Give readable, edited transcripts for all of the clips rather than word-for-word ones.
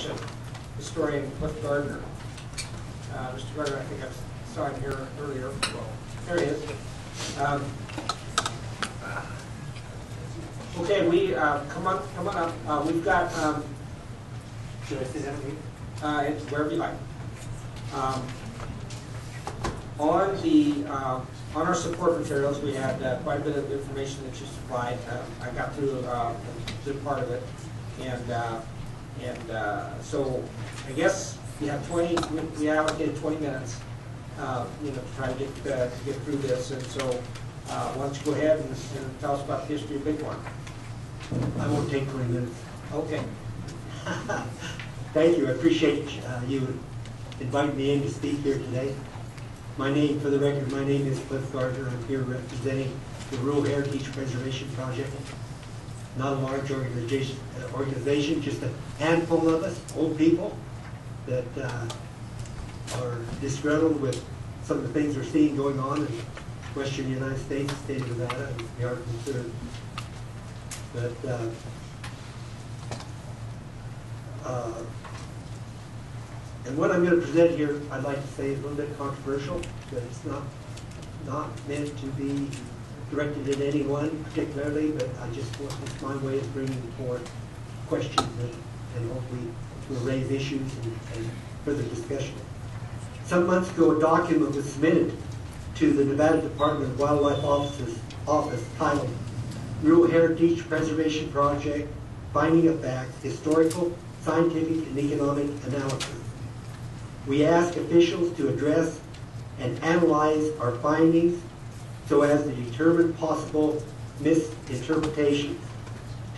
Conservation historian Cliff Gardne. Mr. Gardne, I think I saw him here earlier. Well, there he is. Okay, we come on up. We've got. Should I say that again? It's wherever you like. On our support materials, we had quite a bit of information that you supplied. I got through a good part of it, and so I guess we have 20. We allocated 20 minutes, to try to get through this. And so, why don't you go ahead and tell us about the history of Bighorn? I won't take 20 minutes. Okay. Thank you. I appreciate you inviting me in to speak here today. For the record, my name is Cliff Gardne. I'm here representing the Rural Heritage Preservation Project. Not a large organization, just a handful of us, old people, that are disgruntled with some of the things we're seeing going on in Western United States, the state of Nevada, and we are concerned. But and what I'm going to present here, I'd like to say is a little bit controversial, but it's not meant to be directed at anyone particularly, but it's my way of bringing forward questions and hopefully will raise issues and further discussion. Some months ago, a document was submitted to the Nevada Department of Wildlife Office titled Rural Heritage Preservation Project, Finding of Facts, Historical, Scientific, and Economic Analysis. We ask officials to address and analyze our findings so as to determine possible misinterpretations.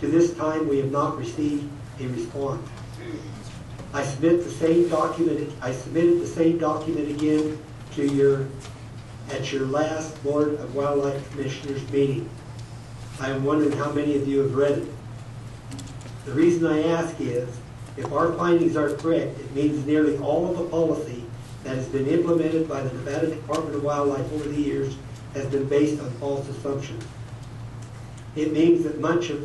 To this time, we have not received a response. I submitted the same document again to at your last Board of Wildlife Commissioners meeting. I am wondering how many of you have read it. The reason I ask is, if our findings are correct, it means nearly all of the policy that has been implemented by the Nevada Department of Wildlife over the years has been based on false assumptions. It means that much of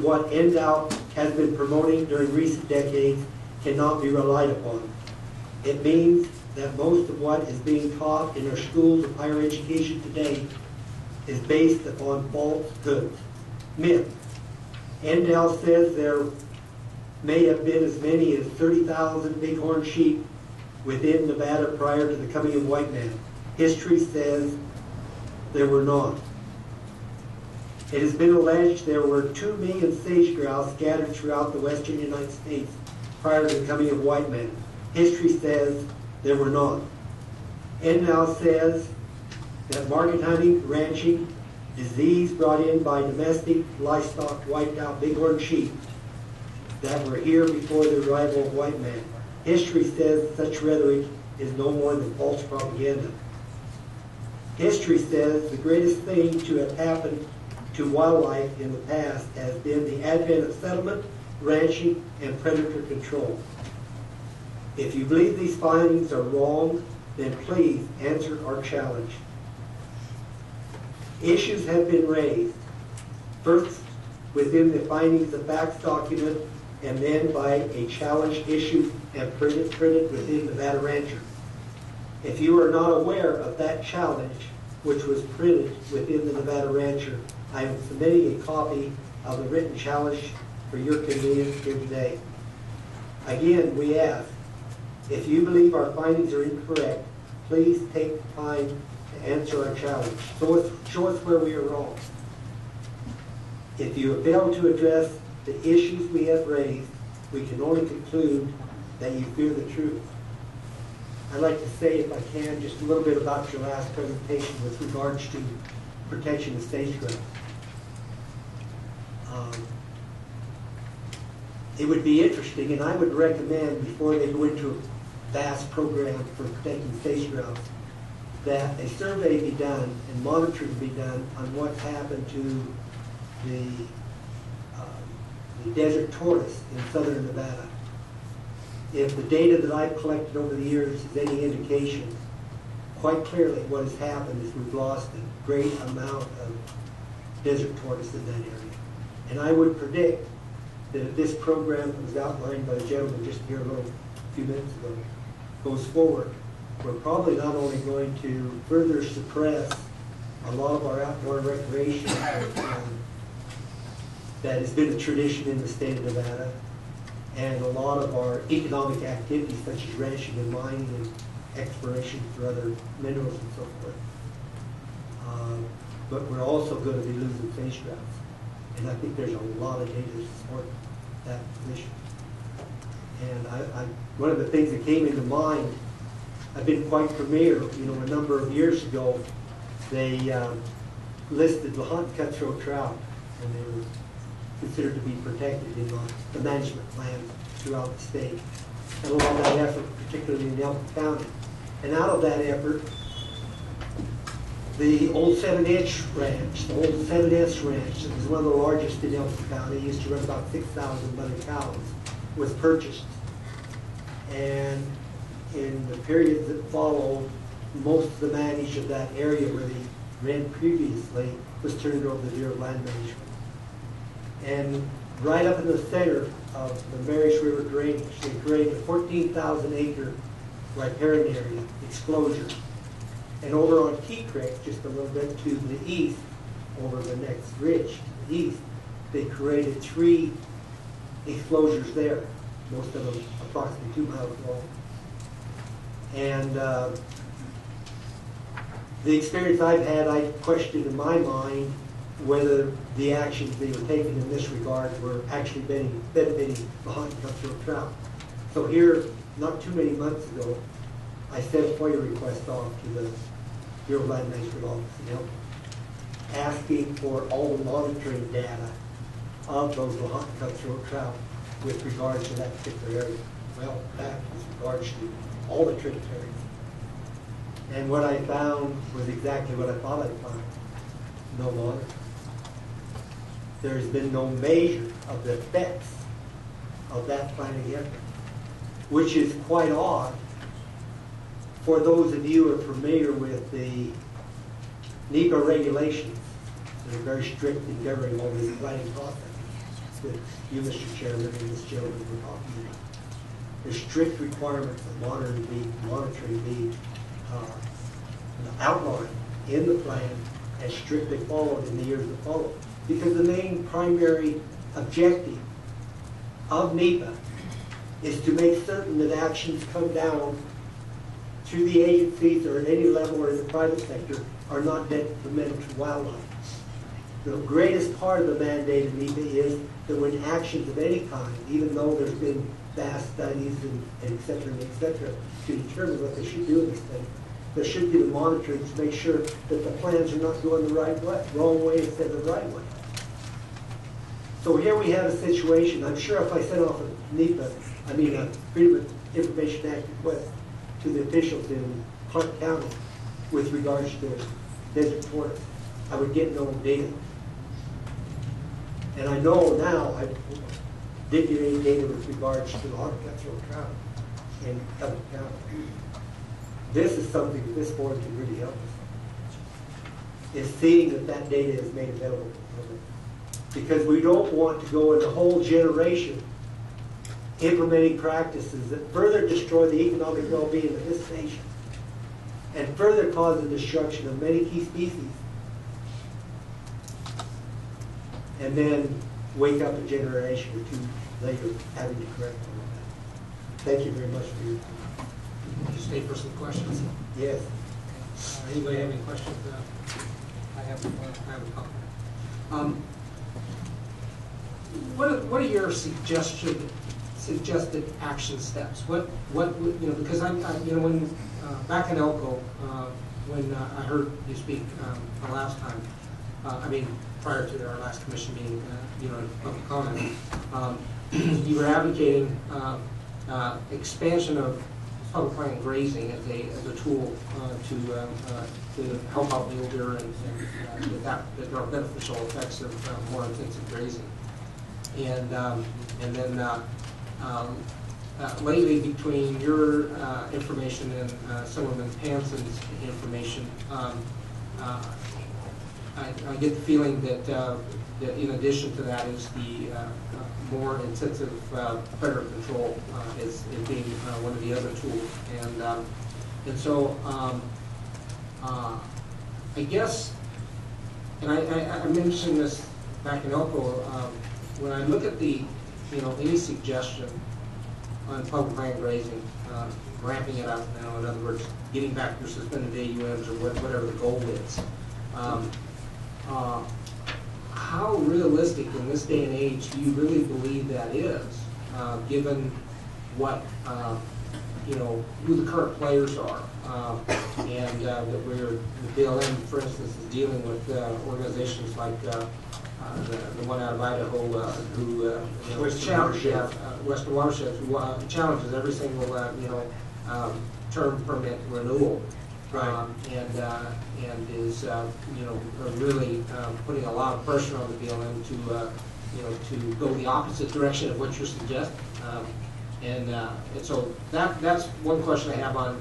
what NDOW has been promoting during recent decades cannot be relied upon. It means that most of what is being taught in our schools of higher education today is based upon falsehoods, myth. NDOW says there may have been as many as 30,000 bighorn sheep within Nevada prior to the coming of white man. History says there were not. It has been alleged there were 2 million sage grouse scattered throughout the western United States prior to the coming of white men. History says there were not. NDOW says that market hunting, ranching, disease brought in by domestic livestock wiped out bighorn sheep that were here before the arrival of white man. History says such rhetoric is no more than false propaganda. History says the greatest thing to have happened to wildlife in the past has been the advent of settlement, ranching, and predator control. If you believe these findings are wrong, then please answer our challenge. Issues have been raised, first within the findings of facts document, and then by a challenge issued and printed within Nevada Rancher. If you are not aware of that challenge, which was printed within the Nevada Rancher, I am submitting a copy of the written challenge for your convenience here today. Again, we ask, if you believe our findings are incorrect, please take the time to answer our challenge. Show us where we are wrong. If you have failed to address the issues we have raised, we can only conclude that you fear the truth. I'd like to say, if I can, just a little bit about your last presentation with regards to protection of sage-grouse. It would be interesting, and I would recommend, before they go into a vast program for protecting sage-grouse, that a survey be done and monitoring be done on what's happened to the desert tortoise in southern Nevada. If the data that I've collected over the years is any indication, quite clearly what has happened is we've lost a great amount of desert tortoise in that area. And I would predict that if this program that was outlined by the gentleman just here a few minutes ago goes forward, we're probably not only going to further suppress a lot of our outdoor recreation that has been a tradition in the state of Nevada, and a lot of our economic activities such as ranching and mining and exploration for other minerals and so forth. But we're also going to be losing fish grounds. And I think there's a lot of data to support that position. And one of the things that came into mind, I've been quite familiar, a number of years ago, they listed the hunt cutthroat trout, and they were considered to be protected in the management plan throughout the state. And a lot of that effort, particularly in Elko County. And out of that effort, the old 7-inch ranch, the old 7S ranch, that was one of the largest in Elko County, used to run about 6,000 mother cows, was purchased. And in the period that followed, most of the management of that area where they ran previously was turned over to the Bureau of Land Management. And right up in the center of the Marys River drainage, they created a 14,000-acre riparian area, exclosure. And over on Key Creek, just a little bit to the east, over the next ridge to the east, they created 3 exclosures there, most of them approximately 2 miles long. And the experience I've had, I questioned in my mind whether the actions they were taking in this regard were actually benefiting the hunt cutthroat trout. So here, not too many months ago, I sent a FOIA request off to the Bureau of Land Management Office in Elko, asking for all the monitoring data of those hunt cutthroat trout with regards to that particular area. Well, that with regards to all the tributaries. And what I found was exactly what I thought I'd find. No monitoring. There's been no measure of the effects of that planning effort, which is quite odd for those of you who are familiar with the NEPA regulations that are very strict in governing all this planning process that you, Mr. Chairman, and this gentleman were talking about. There's strict requirements that monitoring be outlined in the plan and strictly followed in the years that follow. Because the main primary objective of NEPA is to make certain that actions come down through the agencies or at any level or in the private sector are not detrimental to wildlife. The greatest part of the mandate of NEPA is that when actions of any kind, even though there's been vast studies and et cetera, to determine what they should do in this thing, there should be the monitoring to make sure that the plans are not going the right way, wrong way instead of the right way. So here we have a situation. I'm sure if I sent off a Freedom of Information Act request to the officials in Clark County with regards to desert forest, I would get no data. And I know now I didn't get any data with regards to the horticultural trout in Clark County. This is something that this board can really help us with, is seeing that that data is made available to the public. Because we don't want to go in a whole generation implementing practices that further destroy the economic well-being of this nation and further cause the destruction of many key species, and then wake up a generation or two later having to correct all of that. Thank you very much for your time. Just stay for some questions. Yes. Anybody have any questions? I have a couple. What are your suggested action steps? Because when back in Elko, when I heard you speak the last time, prior to our last commission meeting, public comment, you were advocating expansion of public land grazing as a tool to help out mule deer and that there are beneficial effects of more intensive grazing. And then lately, between your information and Senator Hanson's information, I get the feeling that, that in addition to that is the more intensive predator control is being one of the other tools. And so I guess, and I mentioned this back in Elko, when I look at the, any suggestion on public land grazing, ramping it up, in other words, getting back your suspended AUMs or whatever the goal is. How realistic in this day and age do you really believe that is, given what, who the current players are, and that the BLM, for instance, is dealing with organizations like the one out of Idaho who Western Watersheds, who challenges every single term permit renewal, right. And is really putting a lot of pressure on the BLM to go the opposite direction of what you're suggesting. And so that's one question I have on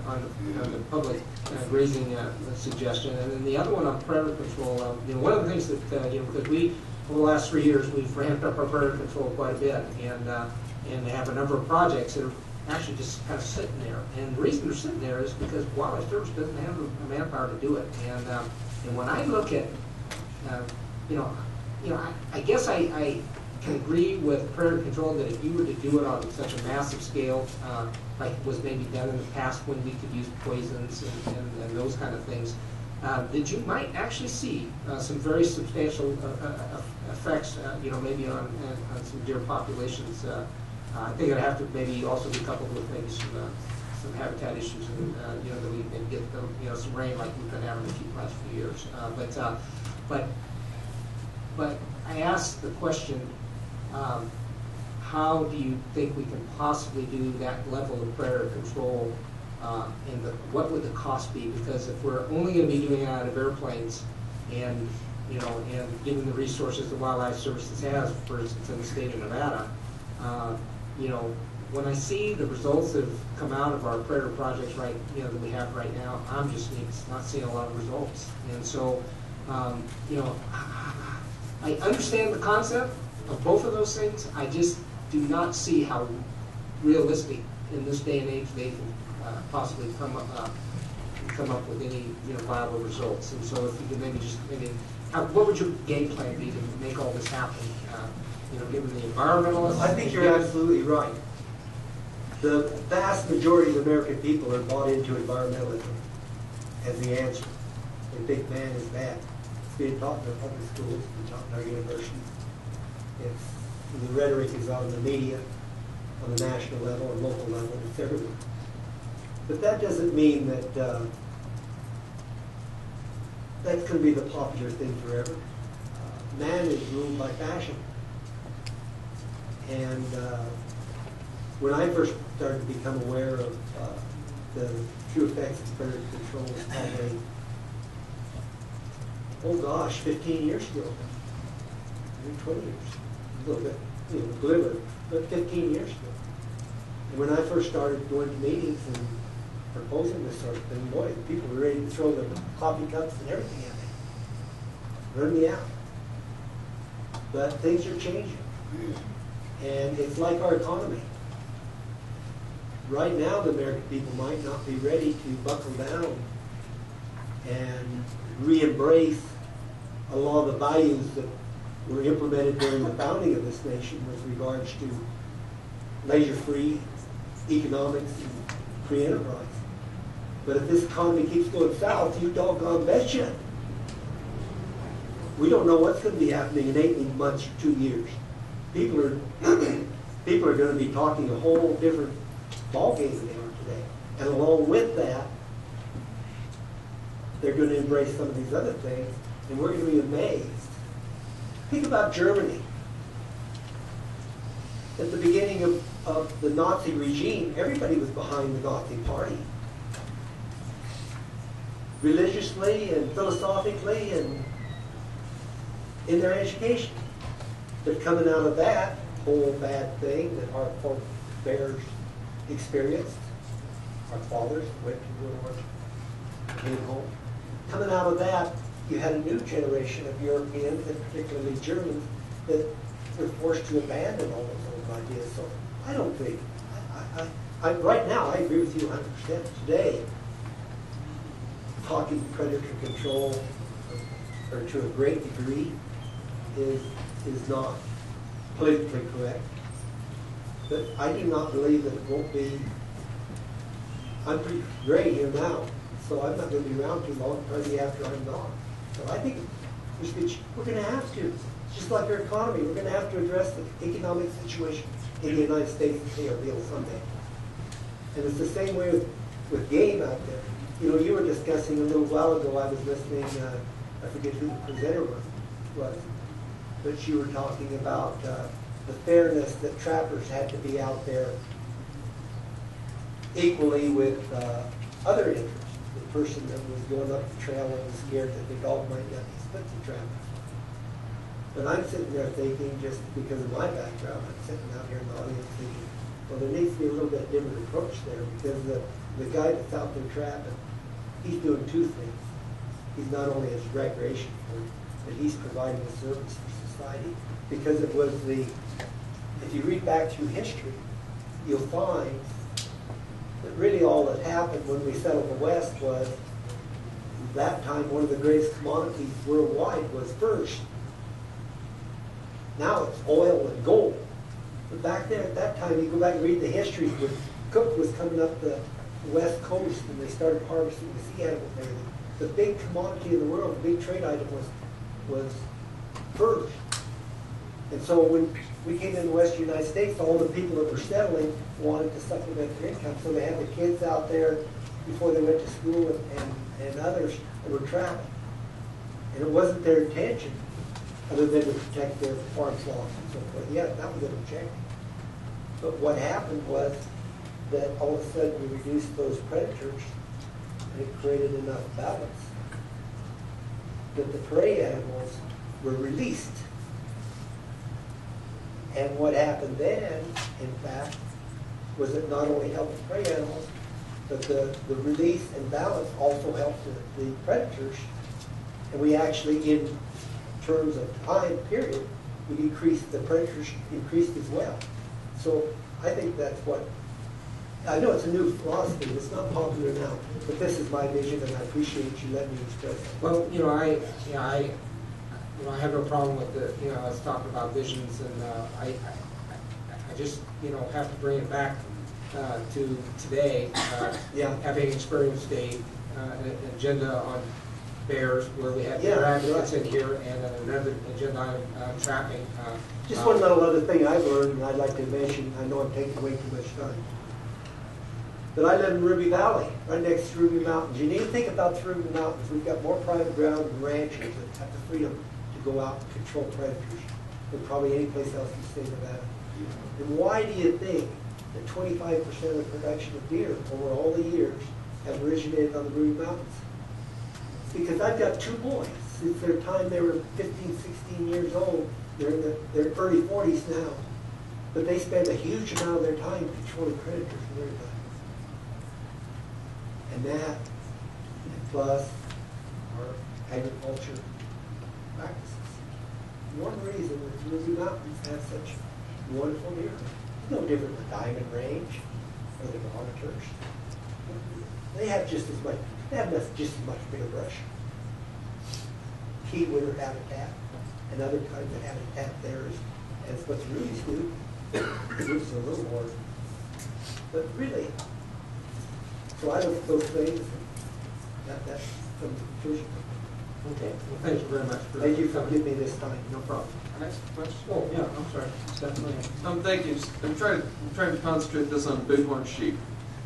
the public grazing suggestion. And then the other one on predator control. One of the things that because we over the last 3 years we've ramped up our predator control quite a bit, and they have a number of projects that are actually just kind of sitting there. And the reason they're sitting there is because Wildlife Service doesn't have the manpower to do it. And when I look at, I guess I can agree with predator control that if you were to do it on such a massive scale, like was maybe done in the past when we could use poisons and those kind of things, that you might actually see some very substantial effects, maybe on some deer populations. I think it'd have to maybe also be coupled with maybe some habitat issues, and that we can get them, some rain like we've been having the last few years. But I asked the question, how do you think we can possibly do that level of predator control, and what would the cost be? Because if we're only going to be doing it out of airplanes, and given the resources the Wildlife Services has, for instance, in the state of Nevada, when I see the results that have come out of our predator projects that we have right now, I'm just not seeing a lot of results. And so, I understand the concept of both of those things. I just do not see how realistic in this day and age they can possibly come up with any viable results. And so, if you could maybe what would your game plan be to make all this happen? Given the environmentalists. I think you're absolutely right. The vast majority of American people are bought into environmentalism as the answer. They think man is bad. It's being taught in the public schools, it's being taught in our universities. The rhetoric is on the media, on the national level and local level, it's everywhere. But that doesn't mean that that's going to be the popular thing forever. Man is ruled by fashion. And when I first started to become aware of the true effects of predator control was probably, 15 years ago. Maybe 20 years. A little bit, glibber, but 15 years ago. And when I first started going to meetings and proposing this sort of thing, boy, people were ready to throw their coffee cups and everything at me. Run me out. But things are changing. And it's like our economy. Right now, the American people might not be ready to buckle down and re-embrace a lot of the values that were implemented during the founding of this nation with regards to leisure-free economics and free enterprise. But if this economy keeps going south, you doggone betcha. We don't know what's going to be happening in 18 months or 2 years. People are going to be talking a whole different ballgame than they are today. And along with that, they're going to embrace some of these other things, and we're going to be amazed. Think about Germany. At the beginning of the Nazi regime, everybody was behind the Nazi party. Religiously and philosophically and in their education. But coming out of that whole bad thing that our forebears experienced, our fathers went to war, came home. Coming out of that, you had a new generation of Europeans, and particularly Germans, that were forced to abandon all of those ideas. So I don't think, right now, I agree with you 100%. Today, talking predator control, or to a great degree, is not politically correct. But I do not believe that it won't be. I'm pretty gray here now, so I'm not going to be around too long, probably after I'm not. So I think we're going to have to, just like our economy, we're going to have to address the economic situation in the United States and pay our bills someday. And it's the same way with game out there. You know, you were discussing a little while ago, I was listening, I forget who the presenter was, but you were talking about the fairness that trappers had to be out there equally with other interests. The person that was going up the trail and was scared that the dog might get these split the trap. But I'm sitting there thinking, just because of my background, I'm sitting out here in the audience thinking, well, there needs to be a little bit different approach there, because the guy that's out there trapping, he's doing two things. He's not only as recreation for it, but he's providing a service for society. Because it was if you read back through history, you'll find that really all that happened when we settled the West was, that time, one of the greatest commodities worldwide was furs. Now it's oil and gold. But back there at that time, you go back and read the history, when Cook was coming up the West Coast and they started harvesting the sea animals and everything. The big commodity in the world, the big trade item was furs. And so when we came in the Western United States, all the people that were settling wanted to supplement their income. So they had the kids out there before they went to school and others that were trapping. And it wasn't their intention, other than to protect their farm flocks and so forth. Yeah, that was an objective. But what happened was that all of a sudden we reduced those predators, and it created enough balance that the prey animals were released. And what happened then, in fact, was it not only helped the prey animals, but the release and balance also helped the predators. And we actually, in terms of time period, we decreased, the predators increased as well. So I think that's what, I know it's a new philosophy, it's not popular now, but this is my vision, and I appreciate you letting me express it. Well, I have no problem with us talking about visions, and I just, have to bring it back to today, having experienced an agenda on bears, where we had bear advocates in here, and another agenda on trapping. Just one little other thing I've learned, and I'd like to mention, I know I'm taking way too much time, but I live in Ruby Valley, right next to Ruby Mountains. You need to think about the Ruby Mountains. We've got more private ground and ranchers that have the freedom to go out and control predators than probably any place else in the state of Nevada. And why do you think that 25% of the production of deer over all the years have originated on the Ruby Mountains? It's because I've got two boys. Since their time they were 15, 16 years old, they're in their early 40s now. But they spend a huge amount of their time controlling predators in their time. And that, and plus our agriculture practices. One reason that the Ruby Mountains have such wonderful deer. It's no different than Diamond Range or the monitors. They have just as much, just as much bigger brush. Key winter habitat and other kinds of habitat there as what the rubies do. The rubies are a little more, but really. So I look at those things, and that's some conclusion. Okay, well, thank you very much for Thank you for giving me this time. No problem. Next question. Oh, yeah, I'm sorry. Definitely. Thank you. I'm trying to concentrate this on bighorn sheep.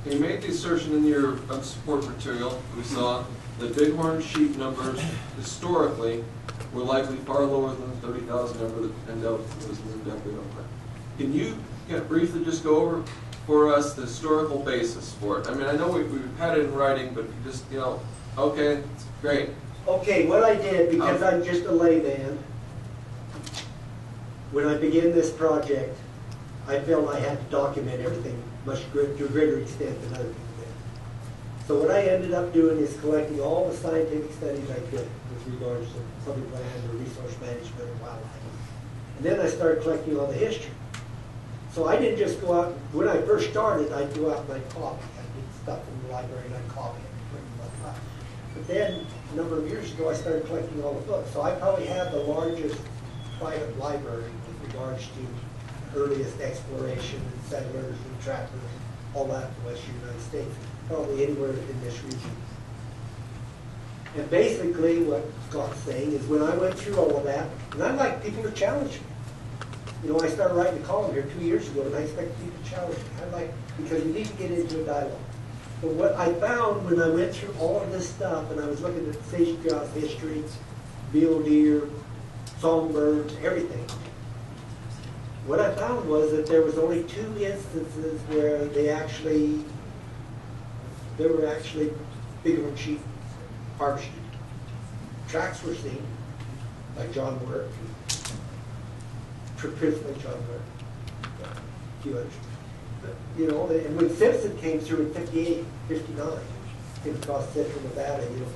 You made the assertion in your support material we saw that bighorn sheep numbers historically were likely far lower than the 30,000 number that undoubtedly was exactly on that. Can you briefly just go over for us the historical basis for it? I mean, I know we've had it in writing, but just, okay, it's great. Okay, what I did, because I'm just a layman, when I began this project, I felt I had to document everything to a greater extent than other people did. So what I ended up doing is collecting all the scientific studies I could with regards to public land or resource management or wildlife. And then I started collecting all the history. So I didn't just go out, when I first started, I'd go out and I'd copy. I did stuff in the library and I'd copy it. But then, a number of years ago, I started collecting all the books. So I probably have the largest private library with regards to earliest exploration and settlers and trappers, all that in the western United States, probably anywhere in this region. And basically what Scott's saying is when I went through all of that, and I'd like people to challenge me. You know, I started writing a column here 2 years ago, and I expect people to challenge me. I'd like, because you need to get into a dialogue. But what I found when I went through all of this stuff, and I was looking at sage-grouse history, mule deer, songbirds, everything, what I found was that there was only 2 instances where there were actually bighorn sheep harvested. Tracks were seen by John Work, principally John Work, a few others. But, you know, and when Simpson came through in 58, 59, came across central Nevada, you know,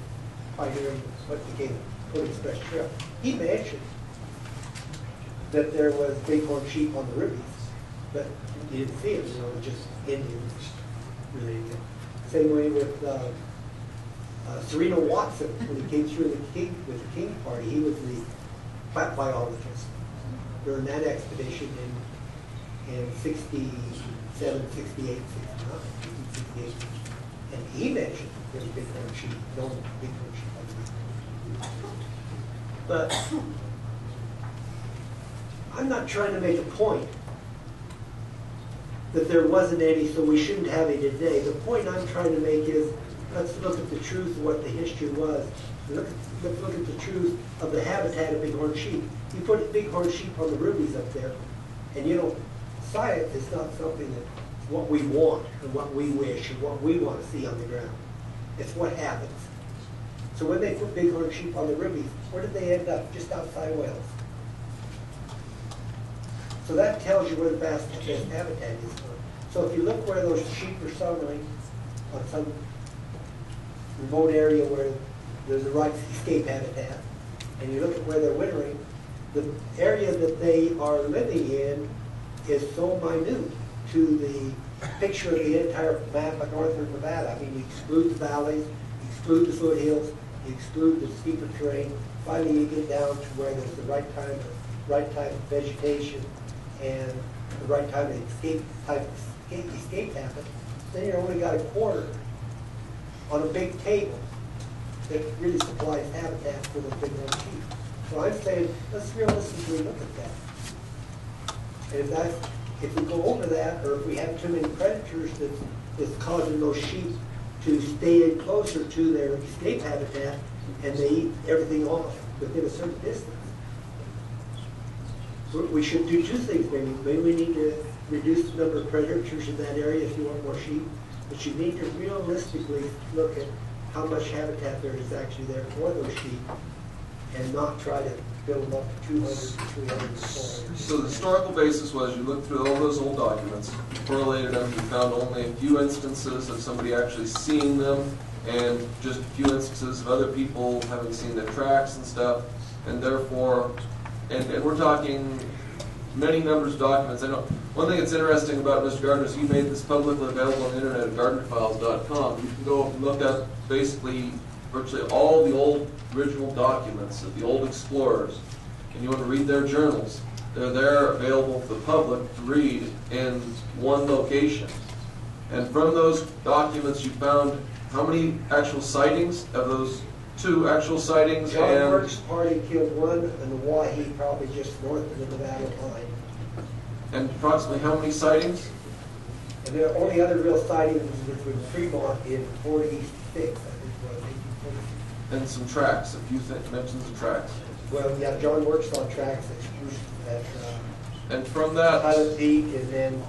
pioneering what became the Pony Express Trail, he mentioned that there was bighorn sheep on the Rubies, but you didn't see them, you know, it was just Indians related to it. Same way with Sereno Watson, when he came through with the King Party, he was the plant biologist during that expedition in 67, 68, 69, 68. And he mentioned there was bighorn sheep, no bighorn sheep. But I'm not trying to make a point that there wasn't any, so we shouldn't have any today. The point I'm trying to make is, let's look at the truth of what the history was. Let's look at the truth of the habitat of bighorn sheep. You put bighorn sheep on the Rubies up there, and you know, science is not something that what we want and what we wish and what we want to see on the ground. It's what happens. So when they put bighorn sheep on the Rubies, where did they end up? Just outside Wales. So that tells you where the best habitat is. So if you look where those sheep are summering on some remote area where there's a right escape habitat, and you look at where they're wintering, the area that they are living in is so minute to the picture of the entire map of northern Nevada. I mean, you exclude the valleys, you exclude the foothills, you exclude the steeper terrain. Finally, you get down to where there's the right type of vegetation and the right time of escape happens. Then you only got a quarter on a big table that really supplies habitat for the bighorn sheep. So I'm saying, let's realistically look at that. And if we go over that, or if we have too many predators that's causing those sheep to stay in closer to their escape habitat, and they eat everything off within a certain distance, we should do 2 things maybe. Maybe we need to reduce the number of predators in that area if you want more sheep, but you need to realistically look at how much habitat there is actually there for those sheep and not try to build them up to 200 to 300 to 400. So the historical basis was you looked through all those old documents, correlated them, you found only a few instances of somebody actually seeing them and just a few instances of other people having seen their tracks and stuff, and therefore, and we're talking many numbers of documents. I know one thing that's interesting about Mr. Gardner is he made this publicly available on the internet at gardnerfiles.com. You can go and look up basically virtually all the old original documents of the old explorers, and you want to read their journals. They're there available for the public to read in one location. And from those documents you found how many actual sightings of those 2 actual sightings? John and Work's party killed 1 in the Wahi, probably just north of the Nevada line. And approximately how many sightings? And the only other real sighting was between Fremont in 46, I think it was, 1846. And some tracks, a few mentions of tracks. Well, yeah, John Work saw tracks at And from that, Pilot Peak, and then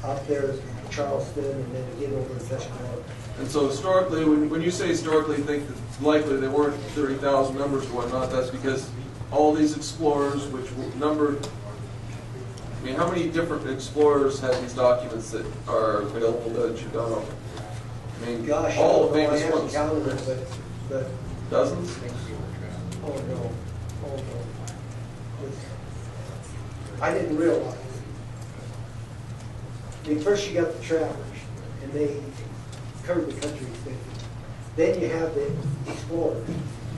up there in Charleston, and then again over in Tuscaloosa. and so historically, when you say historically, think that likely they weren't 30,000 numbers or whatnot, that's because all these explorers, which were numbered, I mean, how many different explorers have these documents that are available that you've gone over? I mean, Gosh, all the I famous haven't ones. counted them, but, Dozens? oh no, oh no. I didn't realize. I mean, first you got the trappers, and they covered the country extensive. Then you have the explorers,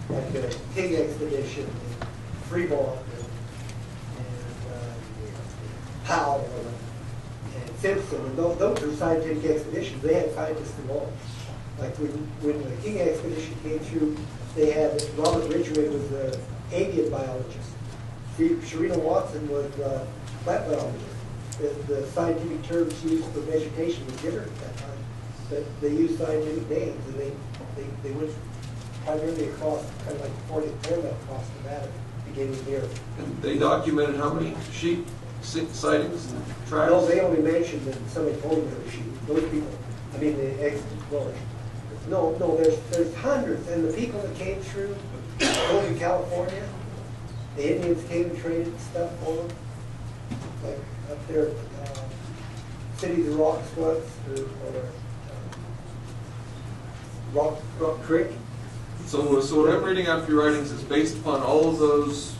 like the King Expedition, and Fremont, and Powell, and Simpson, and those were scientific expeditions. They had scientists involved. Like when the King Expedition came through, they had Robert Ridgway was the avian biologist. Sharina Watson was plant biologist. The scientific terms used for vegetation was different at that time, but they used scientific names, and they went primarily across, kind of like the 40th parallel across Nevada, beginning here. And they documented how many sheep sightings and tracks? No, they only mentioned that somebody told them there were sheep. Those people, I mean, the ex-explorers. No, there's hundreds, and the people that came through Northern California, the Indians came and traded stuff for them, like up there, Cities of Rock Squats, or Rock Creek. So what I'm reading out of your writings is based upon all of those,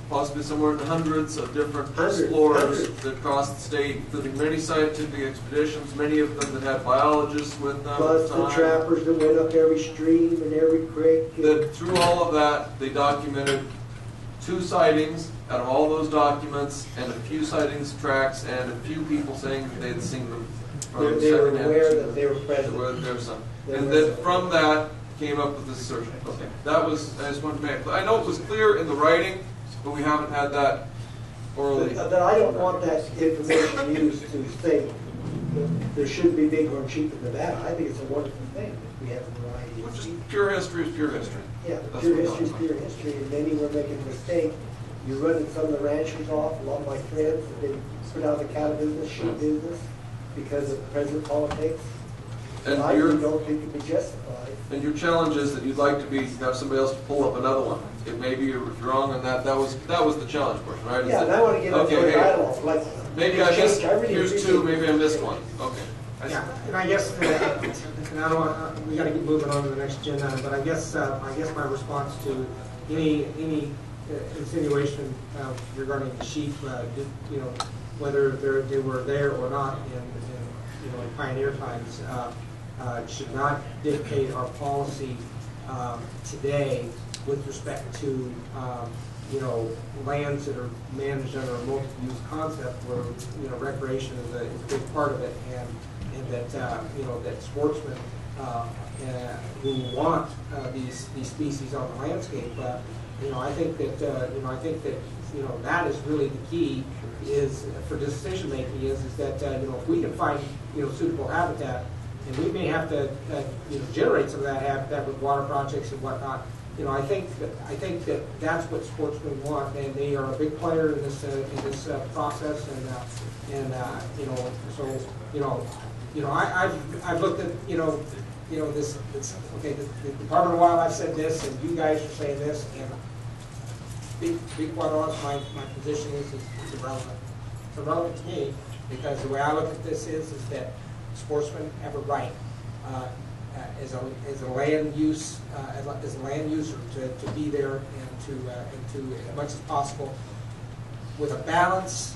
possibly somewhere in the hundreds of different explorers that crossed the state, including many scientific expeditions, many of them that had biologists with them. Plus the trappers that went up every stream and every creek. That through all of that, they documented 2 sightings out of all those documents, and a few sightings, tracks, and a few people saying that they had seen them. From They were secondhand aware to- that they were present. There were some. There And were then some. from that came up with this assertion. Okay, that was, I just wanted to make, I know it was clear in the writing, but we haven't had that orally. But I don't want that information used to say that there shouldn't be bighorn sheep in Nevada. I think it's a wonderful thing that we have a variety of Which is sheep. pure history is pure history. Yeah, That's pure what history is I'm pure history, and maybe we're making a mistake. You're running some of the ranchers off. A lot of my friends have been put out of the cattle business, sheep business, because of present politics. And I your, really don't think it would be justified. and your challenge is that you'd like to have somebody else to pull up another one. It may be you're wrong on that. That was the challenge portion, right? Is Yeah, that- and I want to get into okay, a hey, dialogue. Like, maybe I missed, really here's appreciate 2, maybe I missed one. Okay. Yeah, and I guess, and I don't want, we got to get moving on to the next agenda, but I guess my response to any insinuation regarding the sheep, whether they were there or not in pioneer times, should not dictate our policy today with respect to lands that are managed under a multi-use concept where recreation is a big part of it, and that that sportsmen who want these species on the landscape, I think that that is really the key is for decision making is that if we can find suitable habitat, and we may have to generate some of that habitat with water projects and whatnot. I think that that's what sportsmen want, and they are a big player in this process. I've looked at this okay. The Department of Wildlife said this, and you guys are saying this, and be quite honest, my position is it's irrelevant. It's irrelevant to me because the way I look at this is that sportsmen have a right as a land use as a land user to be there and to as much as possible with a balance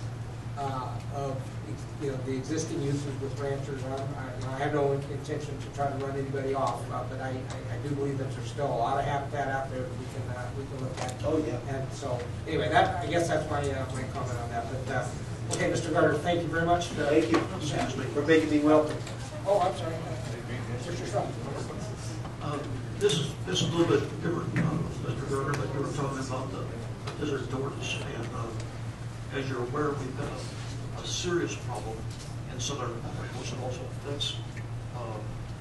of the existing uses with ranchers. I have no intention to try to run anybody off, but I do believe that there's still a lot of habitat out there that we can look at. Oh yeah. And so anyway, I guess that's my comment on that. But okay, Mr. Gardne, thank you very much. Thank you for making me welcome. Oh, I'm sorry. Mr. Schwab. This is a little bit different, Mr. Gardne, but you were talking about the desert tortoise, and as you're aware, we've got a serious problem in southern Nevada, which also affects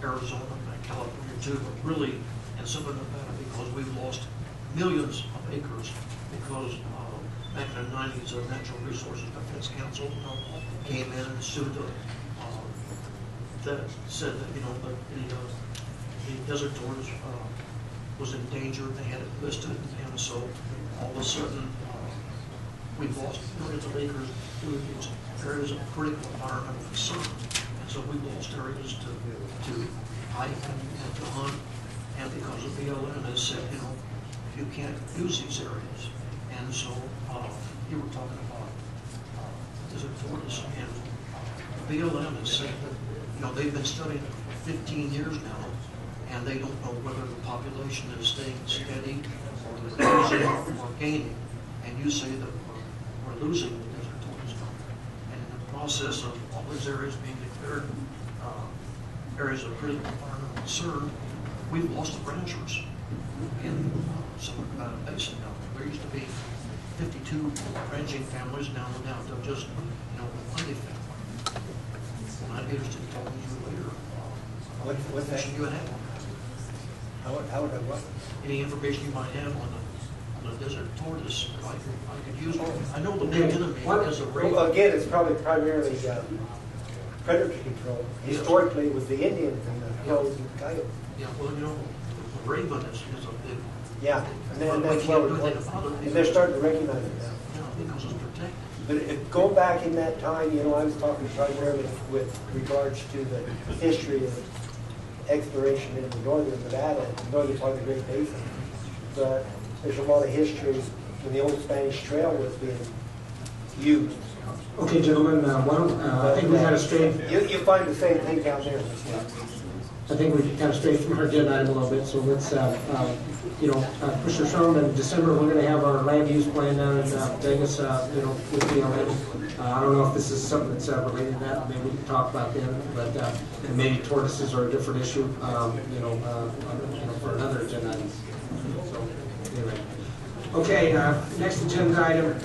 Arizona and California too, but really in southern Nevada because we've lost millions of acres because back in the 90s, the Natural Resources Defense Council came in and sued that said that the desert tortoise was endangered. They had it listed, and so all of a sudden we've lost millions of acres due to these areas of critical environmental concern. And so we've lost areas to hike and to hunt, and because of BLM has said, you know, you can't use these areas. And so, you were talking about desert tortoise, and BLM has said that, you know, they've been studying it for 15 years now, and they don't know whether the population is staying steady or losing or gaining. And you say that we're losing the desert tortoise. And in the process of all these areas being declared areas of critical environmental concern, we've lost the ranchers in some of the Basin now. There used to be 52 ranching families, now we're down to just, you know, one family. And I'd be interested in talking to you later. What's that? Information you have on that. How would I what? Any information you might have on the desert tortoise that I could use. I know the big enemy is a raven. Well, again, it's probably primarily predator control. Historically, it was the Indians and the hills and the coyotes. Yeah, well, you know, the raven is a big. Yeah, and then But that's we can't what do anything about it and they're starting to recognize it now. Yeah, because it's protected. But go back in that time, you know, I was talking primarily with regards to the history of exploration in the northern Nevada, northern part of the Great Basin. But there's a lot of history when the old Spanish Trail was being used. Okay, gentlemen, I think we got it straight. You find the same thing down there. I think we kind of strayed from our agenda item a little bit, so let's, Commissioner Sherman, in December, we're going to have our land use plan down in Vegas, with BLM. I don't know if this is something that's related to that, maybe we can talk about then, but and maybe tortoises are a different issue, for another agenda item. So, anyway. Okay, next agenda item.